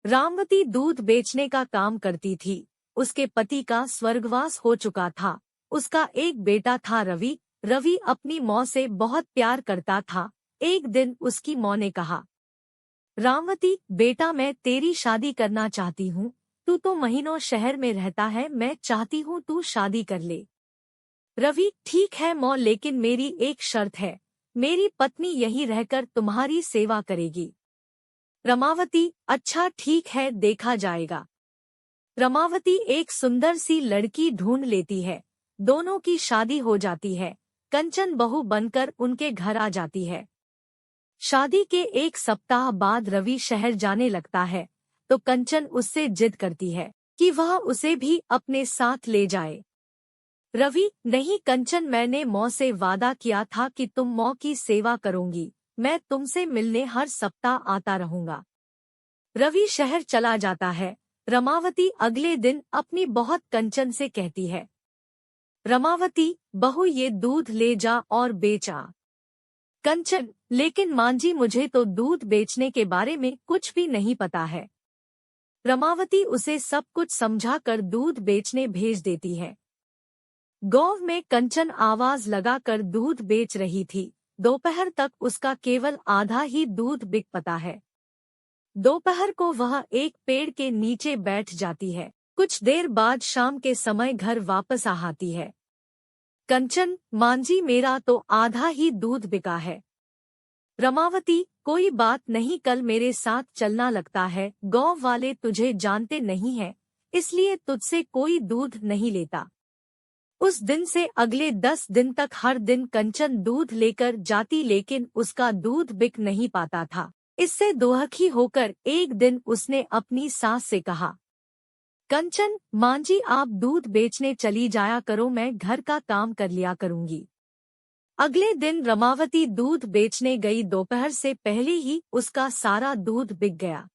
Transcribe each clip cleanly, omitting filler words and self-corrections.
रामवती दूध बेचने का काम करती थी। उसके पति का स्वर्गवास हो चुका था। उसका एक बेटा था रवि। रवि अपनी माँ से बहुत प्यार करता था। एक दिन उसकी माँ ने कहा, रामवती बेटा, मैं तेरी शादी करना चाहती हूँ। तू तो महीनों शहर में रहता है, मैं चाहती हूँ तू शादी कर ले। रवि, ठीक है माँ, लेकिन मेरी एक शर्त है। मेरी पत्नी यहीं रहकर तुम्हारी सेवा करेगी। रमावती, अच्छा ठीक है, देखा जाएगा। रमावती एक सुंदर सी लड़की ढूंढ लेती है। दोनों की शादी हो जाती है। कंचन बहू बनकर उनके घर आ जाती है। शादी के एक सप्ताह बाद रवि शहर जाने लगता है, तो कंचन उससे जिद करती है कि वह उसे भी अपने साथ ले जाए। रवि, नहीं कंचन, मैंने माँ से वादा किया था कि तुम माँ की सेवा करोगी। मैं तुमसे मिलने हर सप्ताह आता रहूंगा। रवि शहर चला जाता है। रमावती अगले दिन अपनी बहुत कंचन से कहती है, रमावती बहू, ये दूध ले जा और बेच आ। कंचन, लेकिन माँ जी, मुझे तो दूध बेचने के बारे में कुछ भी नहीं पता है। रमावती उसे सब कुछ समझाकर दूध बेचने भेज देती है। गांव में कंचन आवाज लगाकर दूध बेच रही थी। दोपहर तक उसका केवल आधा ही दूध बिक पाता है। दोपहर को वह एक पेड़ के नीचे बैठ जाती है। कुछ देर बाद शाम के समय घर वापस आती है। कंचन, मांझी, मेरा तो आधा ही दूध बिका है। रमावती, कोई बात नहीं, कल मेरे साथ चलना लगता है। गांव वाले तुझे जानते नहीं हैं, इसलिए तुझसे कोई दूध नहीं लेता। उस दिन से अगले 10 दिन तक हर दिन कंचन दूध लेकर जाती, लेकिन उसका दूध बिक नहीं पाता था। इससे दुखी होकर एक दिन उसने अपनी सास से कहा, कंचन, मांझी, आप दूध बेचने चली जाया करो, मैं घर का काम कर लिया करूंगी। अगले दिन रमावती दूध बेचने गई। दोपहर से पहले ही उसका सारा दूध बिक गया।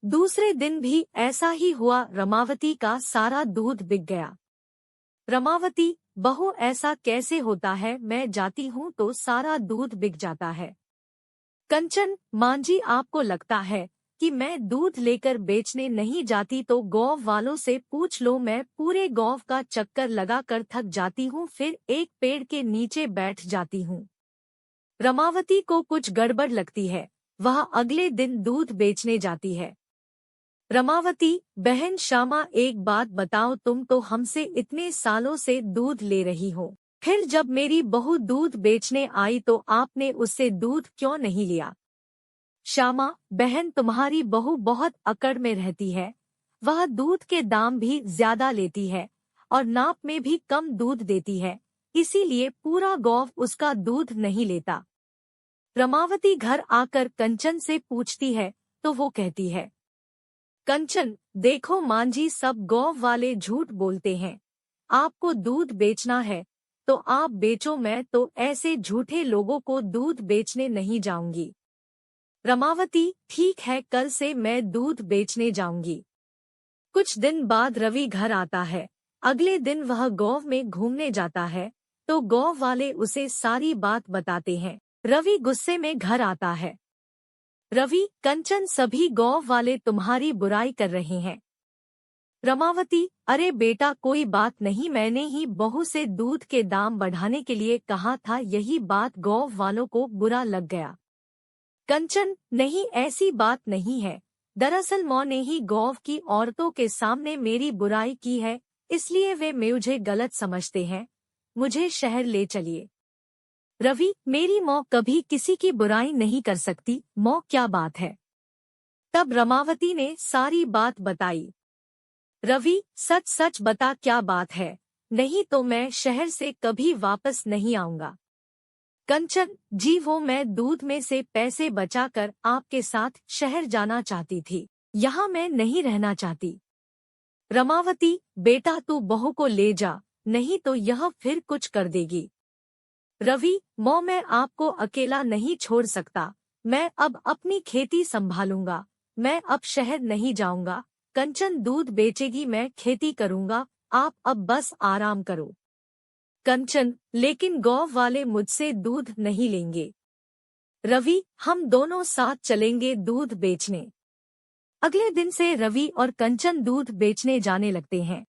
दूसरे दिन भी ऐसा ही हुआ, रमावती का सारा दूध बिक गया। रमावती, बहू, ऐसा कैसे होता है? मैं जाती हूँ तो सारा दूध बिक जाता है। कंचन, मांझी, आपको लगता है कि मैं दूध लेकर बेचने नहीं जाती तो गांव वालों से पूछ लो। मैं पूरे गांव का चक्कर लगाकर थक जाती हूँ, फिर एक पेड़ के नीचे बैठ जाती हूँ। रमावती को कुछ गड़बड़ लगती है। वह अगले दिन दूध बेचने जाती है। रमावती, बहन श्यामा, एक बात बताओ, तुम तो हमसे इतने सालों से दूध ले रही हो, फिर जब मेरी बहू दूध बेचने आई तो आपने उससे दूध क्यों नहीं लिया? श्यामा, बहन, तुम्हारी बहू बहुत अकड़ में रहती है। वह दूध के दाम भी ज्यादा लेती है और नाप में भी कम दूध देती है, इसीलिए पूरा गांव उसका दूध नहीं लेता। रमावती घर आकर कंचन से पूछती है तो वो कहती है, कंचन, देखो मांझी, सब गांव वाले झूठ बोलते हैं। आपको दूध बेचना है तो आप बेचो, मैं तो ऐसे झूठे लोगों को दूध बेचने नहीं जाऊंगी। रमावती, ठीक है, कल से मैं दूध बेचने जाऊंगी। कुछ दिन बाद रवि घर आता है। अगले दिन वह गांव में घूमने जाता है तो गांव वाले उसे सारी बात बताते हैं। रवि गुस्से में घर आता है। रवि, कंचन, सभी गांव वाले तुम्हारी बुराई कर रहे हैं। रमावती, अरे बेटा, कोई बात नहीं, मैंने ही बहू से दूध के दाम बढ़ाने के लिए कहा था, यही बात गांव वालों को बुरा लग गया। कंचन, नहीं, ऐसी बात नहीं है। दरअसल माँ ने ही गांव की औरतों के सामने मेरी बुराई की है, इसलिए वे मुझे गलत समझते हैं। मुझे शहर ले चलिए। रवि, मेरी माँ कभी किसी की बुराई नहीं कर सकती। माँ, क्या बात है? तब रमावती ने सारी बात बताई। रवि, सच सच बता, क्या बात है? नहीं तो मैं शहर से कभी वापस नहीं आऊंगा। कंचन, जी, वो मैं दूध में से पैसे बचाकर आपके साथ शहर जाना चाहती थी, यहाँ मैं नहीं रहना चाहती। रमावती, बेटा, तू बहू को ले जा, नहीं तो यह फिर कुछ कर देगी। रवि, माँ, मैं आपको अकेला नहीं छोड़ सकता। मैं अब अपनी खेती संभालूंगा। मैं अब शहर नहीं जाऊंगा। कंचन दूध बेचेगी, मैं खेती करूंगा। आप अब बस आराम करो। कंचन, लेकिन गांव वाले मुझसे दूध नहीं लेंगे। रवि, हम दोनों साथ चलेंगे दूध बेचने। अगले दिन से रवि और कंचन दूध बेचने जाने लगते हैं।